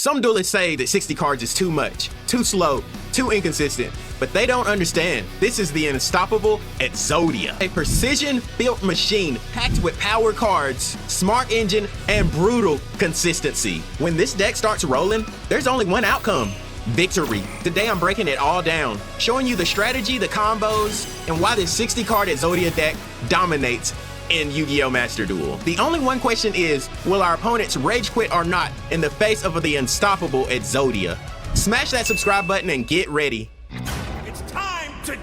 Some duelists say that 60 cards is too much, too slow, too inconsistent, but they don't understand. This is the unstoppable Exodia, a precision-built machine packed with power cards, smart engine, and brutal consistency. When this deck starts rolling, there's only one outcome: victory. Today I'm breaking it all down, showing you the strategy, the combos, and why this 60-card Exodia deck dominates in Yu-Gi-Oh! Master Duel. The only one question is, will our opponents rage quit or not in the face of the unstoppable Exodia? Smash that subscribe button and get ready. It's time to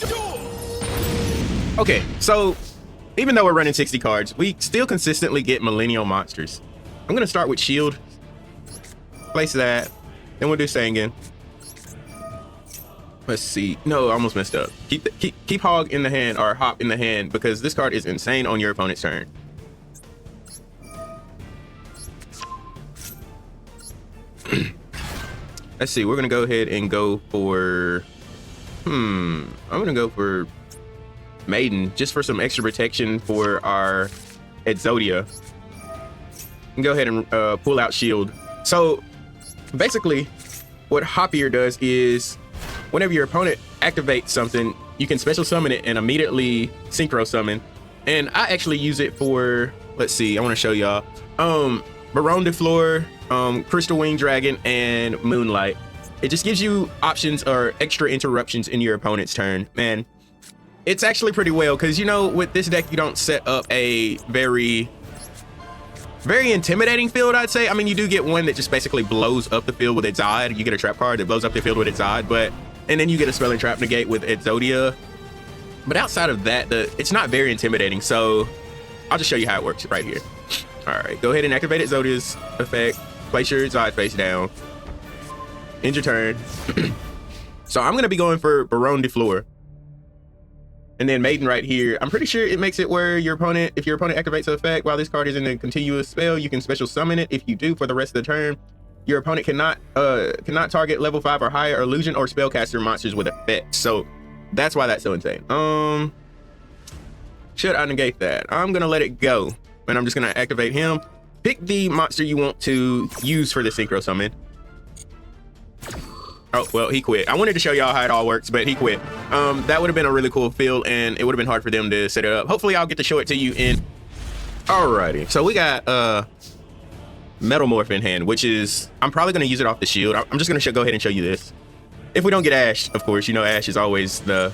duel! Okay, so even though we're running 60 cards, we still consistently get Millennium monsters. I'm gonna start with Shield, place that, then we'll do Sengen. Let's see. No, I almost messed up. Keep Hog in the hand, or Hop in the hand, because this card is insane on your opponent's turn. Let's see. We're gonna go ahead and go for. I'm gonna go for Maiden, just for some extra protection for our Exodia. And go ahead and pull out Shield. So basically, what Hop Ear does is, whenever your opponent activates something, you can special summon it and immediately synchro summon. And I actually use it for, let's see, I want to show y'all. Baronne de Fleur, Crystal Wing Dragon, and Moonlight. It just gives you options or extra interruptions in your opponent's turn. Man, it's actually pretty well, because, you know, with this deck, you don't set up a very intimidating field, I'd say. I mean, you do get one that just basically blows up the field with Exxod. You get a trap card that blows up the field with Exxod, and then you get a spell and trap negate with Exodia. But outside of that, it's not very intimidating. So I'll just show you how it works right here. All right, go ahead and activate Exodia's effect. Place your Exxod face down. End your turn. So I'm gonna be going for Baronne de Fleur. And then Maiden right here. I'm pretty sure it makes it where if your opponent activates the effect while this card is in a continuous spell, you can special summon it. If you do, for the rest of the turn, your opponent cannot target level 5 or higher illusion or spellcaster monsters with effects. So that's why that's so insane. Should I negate that? I'm gonna let it go, and I'm just gonna activate him. Pick the monster you want to use for the synchro summon. Oh, well, he quit. I wanted to show y'all how it all works, but he quit. That would have been a really cool field, and it would have been hard for them to set it up. Hopefully I'll get to show it to you in. Alrighty, so we got Metalmorph in hand, which is, I'm probably going to use it off the Shield. I'm just going to go ahead and show you this. If we don't get Ash, of course, you know Ash is always the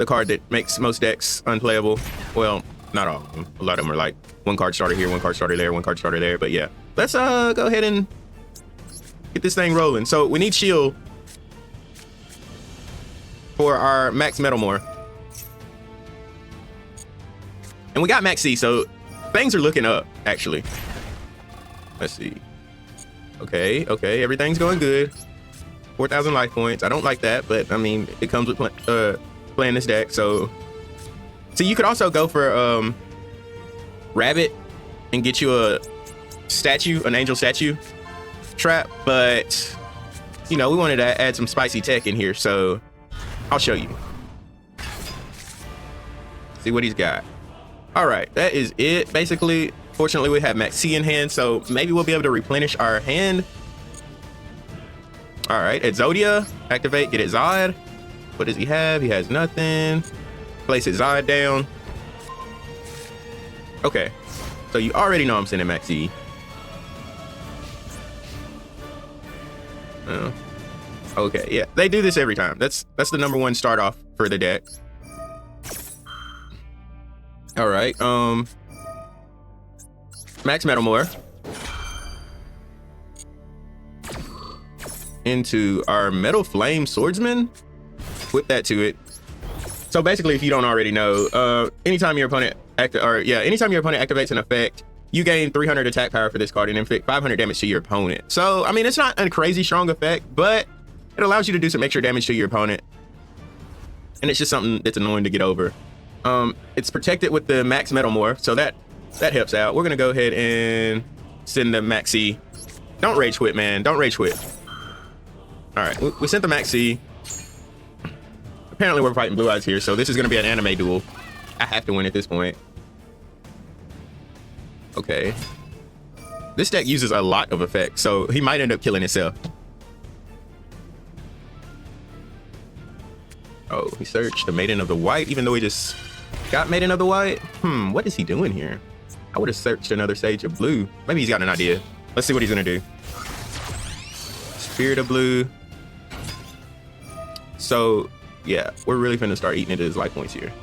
card that makes most decks unplayable. Well, not all of them. A lot of them are like one card starter here, one card starter there, one card starter there. But yeah, let's go ahead and get this thing rolling. So we need Shield for our Max Metalmorph. And we got Maxx, so things are looking up, actually. Let's see. Okay, everything's going good. 4,000 life points. I don't like that, but I mean, it comes with playing this deck. So you could also go for Rabbit and get you a statue, an angel statue trap, but you know, we wanted to add some spicy tech in here, so I'll show you. See what he's got. All right, that is it. Basically, fortunately, we have Maxx in hand, so maybe we'll be able to replenish our hand. All right, Exodia, activate, get Exxod. What does he have? He has nothing. Place Exxod down. Okay, so you already know I'm sending Maxx. Okay, yeah, they do this every time. That's the #1 start off for the deck. All right, Max Metalmorph into our Metalflame Swordsman. Whip that to it. So basically, if you don't already know, anytime your opponent activates an effect, you gain 300 attack power for this card and inflict 500 damage to your opponent. So I mean, it's not a crazy strong effect, but it allows you to do some extra damage to your opponent, and it's just something that's annoying to get over. It's protected with the Max Metalmorph, so that helps out. We're gonna go ahead and send the Maxx. Don't rage quit, man. Don't rage quit. All right, we sent the Maxx. Apparently we're fighting Blue Eyes here, so this is gonna be an anime duel. I have to win at this point. Okay. This deck uses a lot of effects, so he might end up killing himself. Oh, he searched the Maiden of the White, even though he just got Maiden of the White. What is he doing here? I would have searched another Sage of Blue. Maybe he's got an idea. Let's see what he's gonna do. Spirit of Blue. So, yeah, we're really finna start eating into his life points here.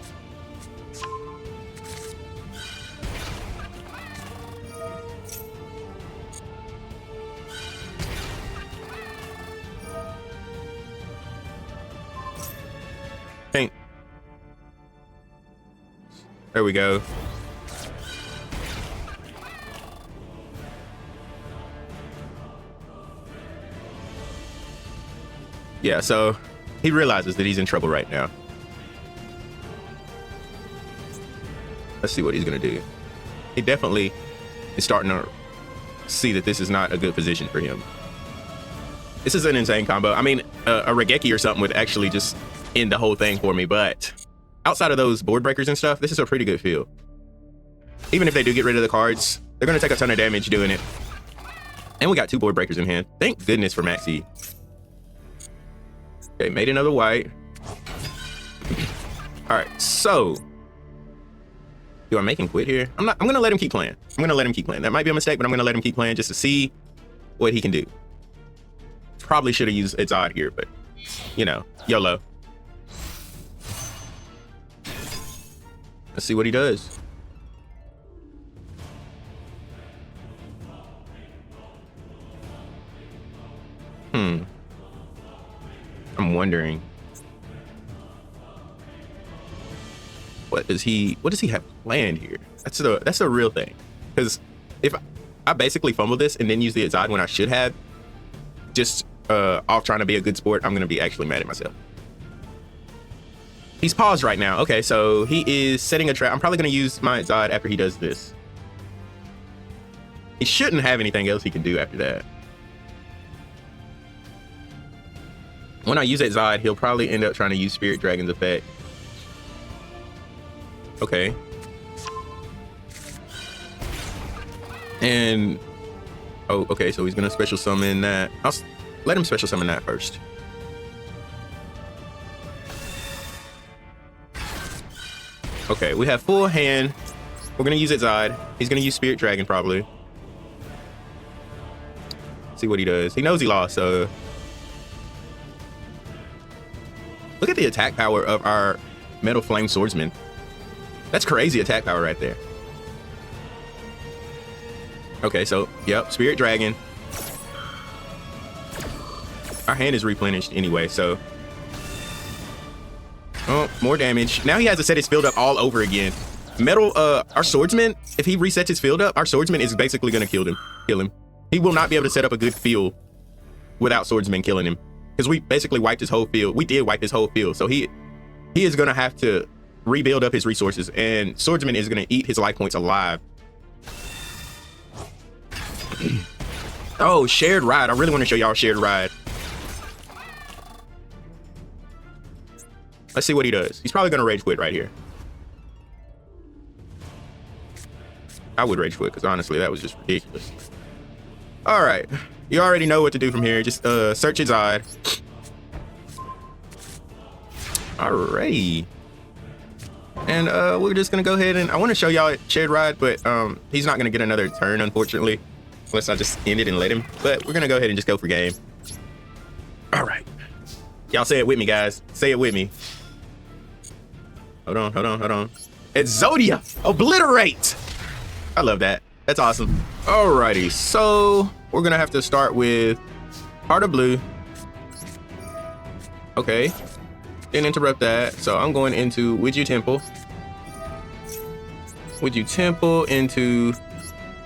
Paint. There we go. Yeah, so he realizes that he's in trouble right now. Let's see what he's gonna do. He definitely is starting to see that this is not a good position for him. This is an insane combo. I mean, a Regeki or something would actually just end the whole thing for me, but outside of those board breakers and stuff, this is a pretty good field. Even if they do get rid of the cards, they're gonna take a ton of damage doing it. And we got 2 board breakers in hand. Thank goodness for Maxx. Okay, made another white. All right, so do I make him quit here? I'm gonna let him keep playing. I'm gonna let him keep playing. That might be a mistake, but I'm gonna let him keep playing just to see what he can do. Probably should have used Exxod here, but you know, YOLO. Let's see what he does. I'm wondering, what does he have planned here? That's the real thing. Because if I basically fumble this and then use the Exxod when I should have, just off trying to be a good sport, I'm gonna be actually mad at myself. He's paused right now. Okay, so he is setting a trap. I'm probably gonna use my Exxod after he does this. He shouldn't have anything else he can do after that. When I use Exxod, he'll probably end up trying to use Spirit Dragon's effect. Okay. And oh, okay, so he's gonna special summon that. I'll let him special summon that first. Okay, we have full hand. We're gonna use Exxod. He's gonna use Spirit Dragon probably. See what he does. He knows he lost, so look at the attack power of our Metalflame Swordsman. That's crazy attack power right there. Okay, so, yep, Spirit Dragon. Our hand is replenished anyway, so. Oh, more damage. Now he has to set his field up all over again. Our Swordsman, if he resets his field up, our Swordsman is basically gonna kill him. He will not be able to set up a good field without Swordsman killing him. Because we basically wiped his whole field. We did wipe his whole field. So he is gonna have to rebuild up his resources, and Swordsman is gonna eat his life points alive. Oh, Shared Ride. I really want to show y'all Shared Ride. Let's see what he does. He's probably gonna rage quit right here. I would rage quit because honestly, that was just ridiculous. All right, you already know what to do from here. Just search his eye. Alrighty. And we're just gonna go ahead and I want to show y'all Shared Ride, but he's not gonna get another turn, unfortunately, unless I just end it and let him. But we're gonna go ahead and just go for game. All right, y'all say it with me, guys. Say it with me. Hold on. Exodia, obliterate. I love that. That's awesome. Alrighty, so we're gonna have to start with Heart of Blue. Okay, didn't interrupt that. So I'm going into Wedju Temple. Wedju Temple into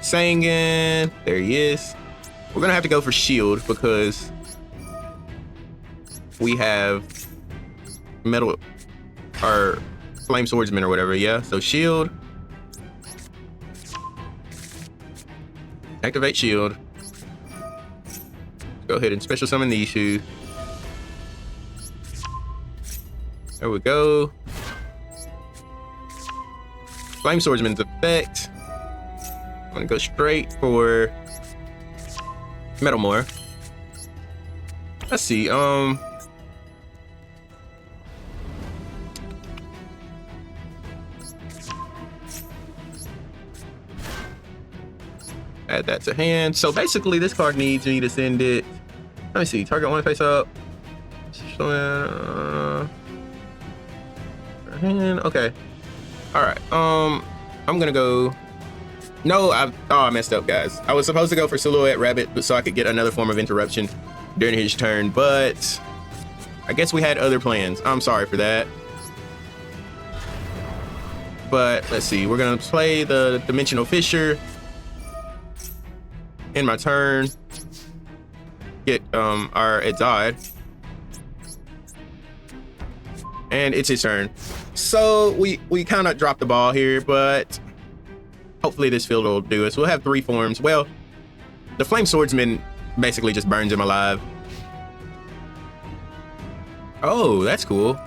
Sengen. There he is. We're gonna have to go for shield because we have metal or flame swordsman or whatever. Yeah, so shield. Activate shield. Go ahead and special summon these two. There we go. Flame Swordsman's effect. I'm gonna go straight for Metalmore. Let's see. Add that to hand. So basically, this card needs me to send it. Let me see. Target one face up. Hand. Okay. All right. I'm gonna go. No, I messed up, guys. I was supposed to go for Silhouette Rabbit so I could get another form of interruption during his turn, but I guess we had other plans. I'm sorry for that. But let's see. We're gonna play the Dimensional Fissure in my turn. Get our Exxod. And it's his turn. So we kind of dropped the ball here, but hopefully this field will do us. We'll have 3 forms. Well, the Flame Swordsman basically just burns him alive. Oh, that's cool.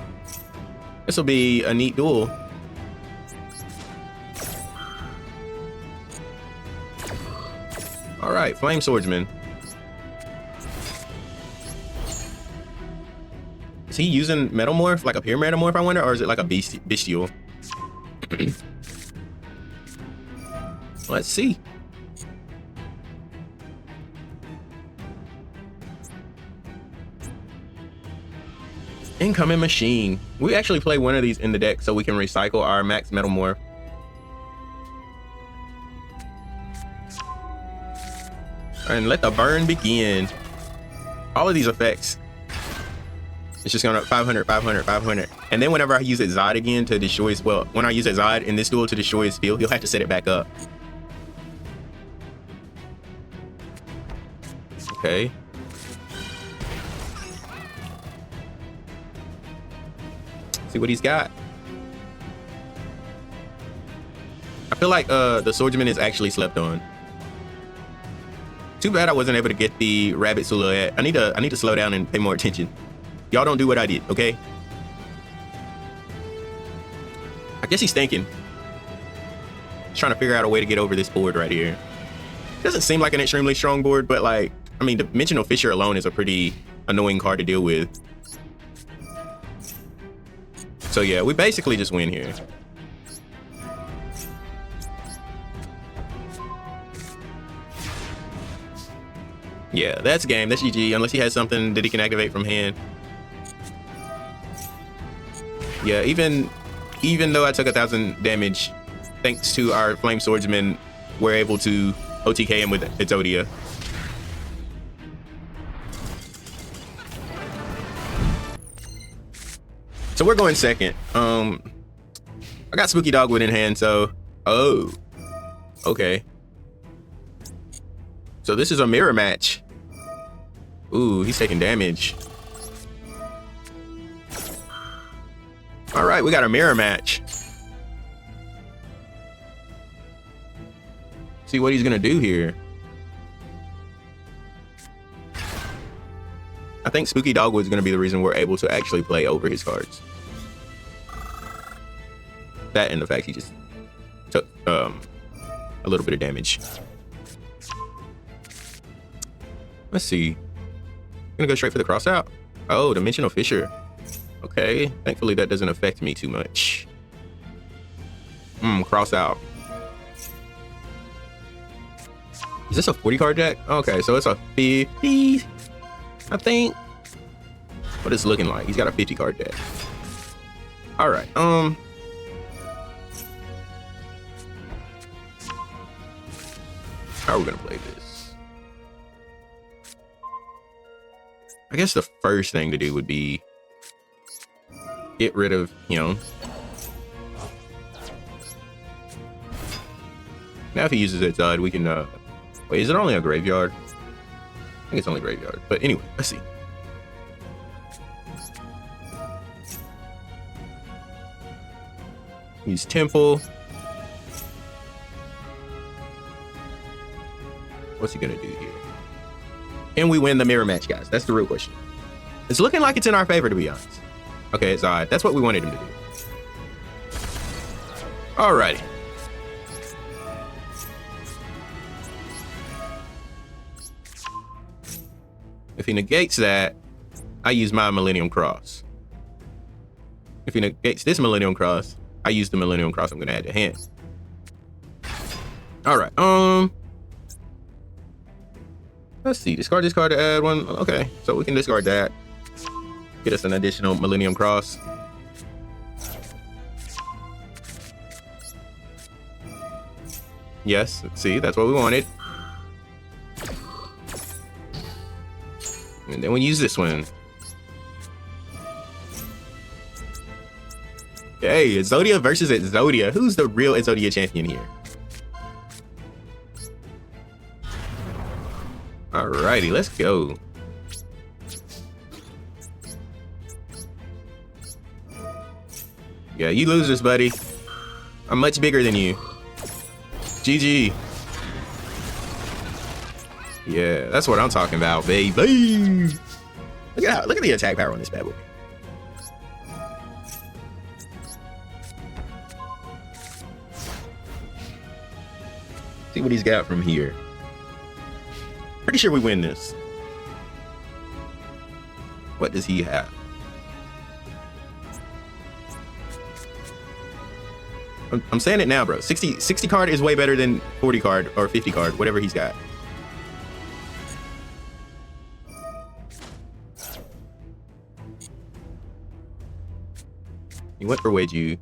This will be a neat duel. All right, Flame Swordsman. Is he using Metalmorph, like a pure Metalmorph, I wonder, or is it like a Bystial? Let's see. Incoming Machine. We actually play one of these in the deck so we can recycle our Maxx Metalmorph. And let the burn begin. All of these effects. It's just gonna 500, 500, 500. And then whenever I use Exxod again to destroy his, well, when I use Exxod in this duel to destroy his field, he'll have to set it back up. Okay. See what he's got. I feel like the Swordsman is actually slept on. Too bad I wasn't able to get the Rabbit Silhouette. I need to slow down and pay more attention. Y'all don't do what I did, okay? I guess he's thinking. He's trying to figure out a way to get over this board right here. Doesn't seem like an extremely strong board, but like, I mean, Dimensional Fissure alone is a pretty annoying card to deal with. So yeah, we basically just win here. Yeah, that's game. That's GG, unless he has something that he can activate from hand. Yeah, even though I took 1,000 damage, thanks to our Flame Swordsman, we're able to OTK him with Exodia. So we're going second. I got Spooky Dogwood in hand, so oh, okay. So this is a mirror match. Ooh, he's taking damage. All right, we got a mirror match. See what he's gonna do here. I think Spooky Dogwood is gonna be the reason we're able to actually play over his cards. That and the fact he just took a little bit of damage. Let's see. I'm gonna go straight for the cross out. Oh, Dimensional Fissure. Okay, thankfully that doesn't affect me too much. Cross out. Is this a 40 card deck? Okay, so it's a 50, I think. What it's looking like. He's got a 50 card deck. All right. How are we gonna play this? I guess the first thing to do would be get rid of him. Now if he uses Exxod, we can wait, is it only a graveyard? I think it's only graveyard. But anyway, let's see. Use Temple. What's he gonna do here? Can we win the mirror match, guys? That's the real question. It's looking like it's in our favor, to be honest. Okay, it's odd. That's what we wanted him to do. Alrighty. If he negates that, I use my Millennium Cross. If he negates this Millennium Cross, I use the Millennium Cross I'm gonna add to hand. All right, let's see, discard this card to add one. Okay, so we can discard that. Get us an additional Millennium Cross. Yes, see, that's what we wanted. And then we use this one. Hey, Exodia versus Exodia. Who's the real Exodia champion here? Alrighty, let's go. Yeah, you losers, buddy. I'm much bigger than you. GG. Yeah, that's what I'm talking about, baby. Look at the attack power on this bad boy. See what he's got from here. Pretty sure we win this. What does he have? I'm saying it now, bro. 60 card is way better than 40 card or 50 card, whatever he's got. He went for Wedju.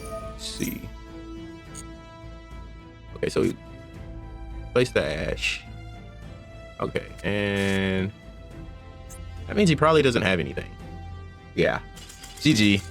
Let's see. Okay, so we place the Ash. Okay, and that means he probably doesn't have anything. Yeah. GG.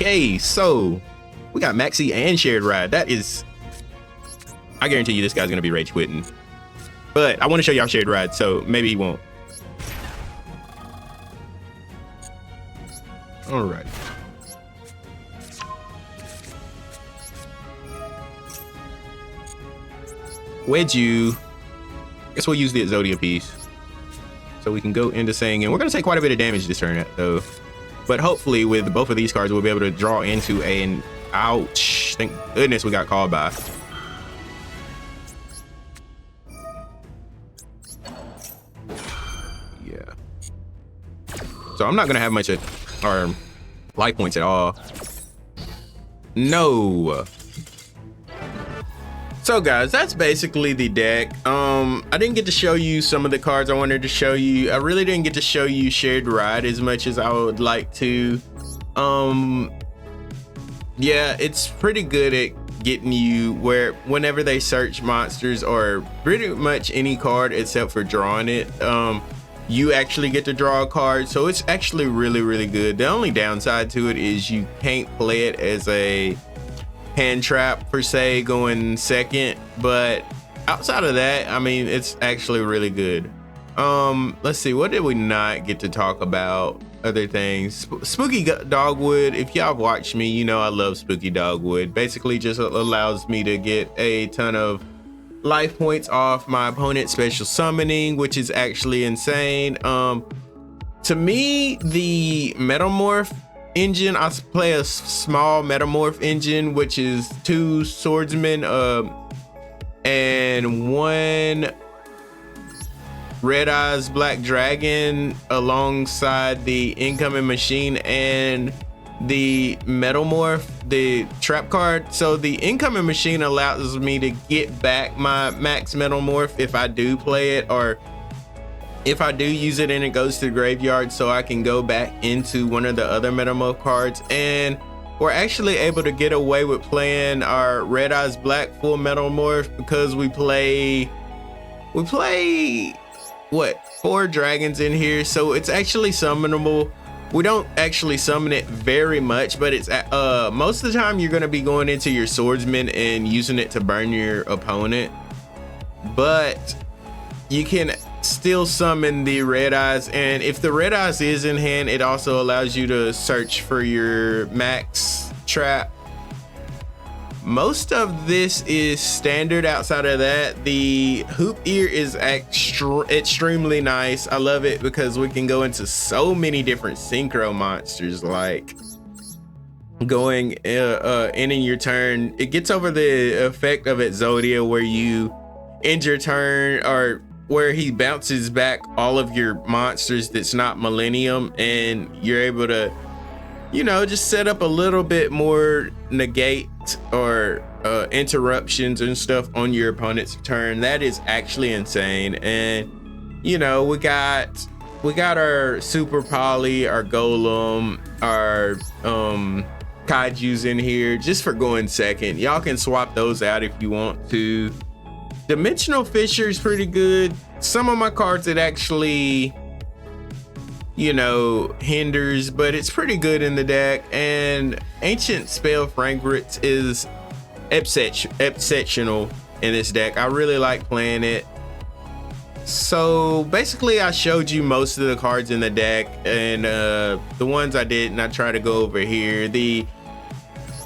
Okay, so we got Maxi and Shared Ride. That is, I guarantee you this guy's gonna be rage quitting. But I want to show y'all Shared Ride, so maybe he won't. All right. Wedju. Guess we'll use the Exodia piece, so we can go into Sengenjin. We're gonna take quite a bit of damage this turn, though. But hopefully with both of these cards, we'll be able to draw into an ouch. Thank goodness we got called by. Yeah. So I'm not going to have much of our life points at all. No. So guys, that's basically the deck. I didn't get to show you some of the cards I wanted to show you. I really didn't get to show you Shared Ride as much as I would like to. Yeah, it's pretty good at getting you where whenever they search monsters or pretty much any card except for drawing it, you actually get to draw a card. So it's actually really good. The only downside to it is you can't play it as a hand trap per se going second, but outside of that, I mean, it's actually really good. Let's see, what did we not get to talk about? Other things. Spooky Dogwood, if y'all watch me, you know I love Spooky Dogwood. Basically just allows me to get a ton of life points off my opponent's special summoning, which is actually insane. To me, the Metamorph engine, I play a small Metamorph engine, which is 2 swordsmen and 1 Red Eyes Black Dragon alongside the incoming machine and the Metamorph, the trap card. So the incoming machine allows me to get back my max Metamorph if I do play it, or if I do use it and it goes to the graveyard, so I can go back into one of the other Metamorph cards. And we're actually able to get away with playing our Red Eyes Black full Metamorph because we play what, 4 dragons in here, so it's actually summonable. We don't actually summon it very much, but it's most of the time you're going to be going into your swordsman and using it to burn your opponent. But you can still summon the red eyes, and if the red eyes is in hand, it also allows you to search for your Maxx trap. Most of this is standard. Outside of that, the Hop Ear is extremely nice. I love it because we can go into so many different synchro monsters, like going ending your turn. It gets over the effect of Exodia where you end your turn, or where he bounces back all of your monsters that's not Millennium, and you're able to, you know, just set up a little bit more negate or interruptions and stuff on your opponent's turn. That is actually insane. And you know, we got our Super Poly, our Golem, our Kaiju's in here just for going second. Y'all can swap those out if you want to. Dimensional Fissure is pretty good. Some of my cards it actually, you know, hinders, but it's pretty good in the deck. And Ancient Spell Fragrance is exceptional in this deck. I really like playing it. So basically I showed you most of the cards in the deck, and the ones I didn't, I try to go over here. The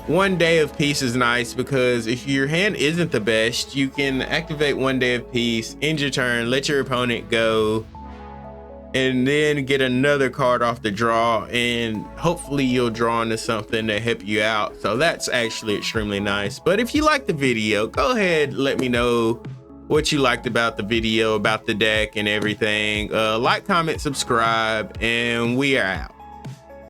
One Day of Peace is nice because if your hand isn't the best, you can activate One Day of Peace, end your turn, let your opponent go, and then get another card off the draw, and hopefully you'll draw into something to help you out. So that's actually extremely nice. But if you liked the video, go ahead, let me know what you liked about the video, about the deck and everything. Like, comment, subscribe, and we are out.